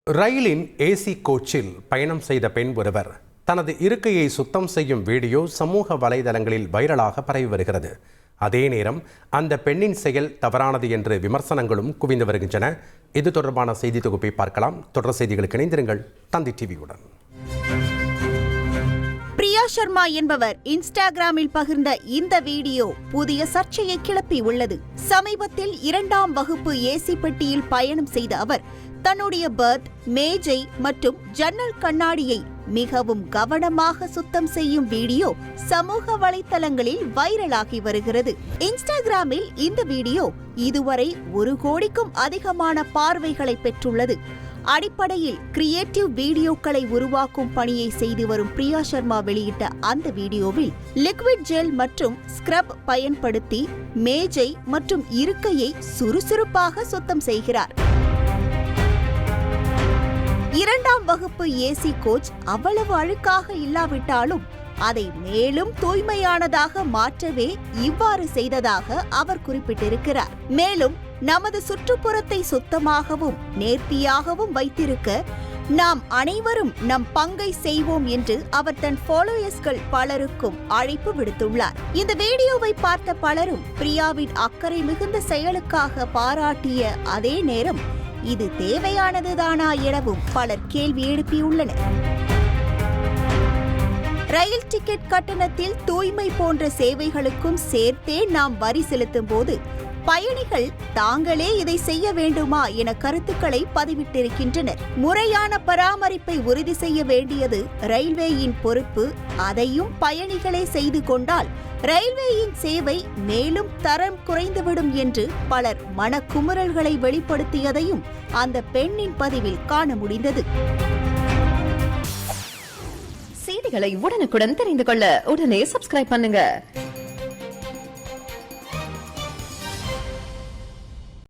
ரயிலின் ஏசி கோச்சில் பயணம் செய்த பெண் ஒருவர் தனது இருக்கையை சுத்தம் செய்யும் வீடியோ சமூக வலைதளங்களில் வைரலாக பரவி வருகிறது. அதே நேரம் அந்த பெண்ணின் செயல் தவறானது என்று விமர்சனங்களும் குவிந்து வருகின்றன. இது தொடர்பான செய்தி தொகுப்பை பார்க்கலாம். தொடர் செய்திகளுக்கு இணைந்திருங்கள் தந்தி டிவியுடன். பிரியா சர்மா என்பவர் இன்ஸ்டாகிராமில் பகிர்ந்த இந்த வீடியோ புதிய சர்ச்சையை கிளப்பி உள்ளது. சமீபத்தில் 2ஆம் வகுப்பு ஏசி பெட்டியில் பயணம் செய்த அவர் தன்னுடைய பெர்த், மேஜை மற்றும் ஜன்னல் கண்ணாடியை மிகவும் கவனமாக சுத்தம் செய்யும் வீடியோ சமூக வலைத்தளங்களில் வைரலாகி வருகிறது. இன்ஸ்டாகிராமில் இந்த வீடியோ இதுவரை 1 கோடிக்கும் அதிகமான பார்வைகளை பெற்றுள்ளது. அடிப்படையில் கிரியேட்டிவ் வீடியோக்களை உருவாக்கும் பணியை செய்து வரும் பிரியா சர்மா வெளியிட்ட அந்த வீடியோவில் லிக்விட் ஜெல் மற்றும் ஸ்க்ரப் பயன்படுத்தி மேஜை மற்றும் இருக்கையை சுறுசுறுப்பாக சுத்தம் செய்கிறார். 2ஆம் வகுப்பு ஏசி கோச் அவ்வளவு அழுக்காக இல்லாவிட்டாலும் அதை மேலும் தூய்மையானதாக மாற்றவே இவ்வாறு செய்ததாக அவர் குறிப்பிட்டிருக்கிறார். மேலும் நமது சுற்றுப்புறத்தை சுத்தமாகவும் நேர்த்தியாகவும் வைத்திருக்க நாம் அனைவரும் நம் பங்கை செய்வோம் என்று அவர் தன் ஃபாலோயர்ஸ்கள் பலருக்கும் அழைப்பு விடுத்துள்ளார். இந்த வீடியோவை பார்த்த பலரும் பிரியாவின் அக்கறை மிகுந்த செயலுக்காக பாராட்டிய அதே நேரம் இது தேவையானதுதானா எனவும் பலர் கேள்வி எழுப்பியுள்ளனர். ரயில் டிக்கெட் கட்டணத்தில் தூய்மை போன்ற சேவைகளுக்கும் சேர்த்தே நாம் வரி செலுத்தும் போது பயணிகள் தாங்களே இதை செய்ய வேண்டுமா என கருத்துக்களை பதிவிட்டிருக்கின்றனர். முறையான பராமரிப்பை உறுதி செய்ய வேண்டியது ரயில்வேயின் பொறுப்பு. அதையும் பயணிகளே செய்து கொண்டால் ரயில்வேயின் சேவை மேலும் தரம் குறைந்துவிடும் என்று பலர் மனக்குமுறல்களை வெளிப்படுத்தியதையும் அந்த பெண்ணின் பதிவில் காண முடிந்தது. செய்திகளை உடனுக்குடன் தெரிந்து கொள்ள உடனே சப்ஸ்கிரைப் பண்ணுங்க.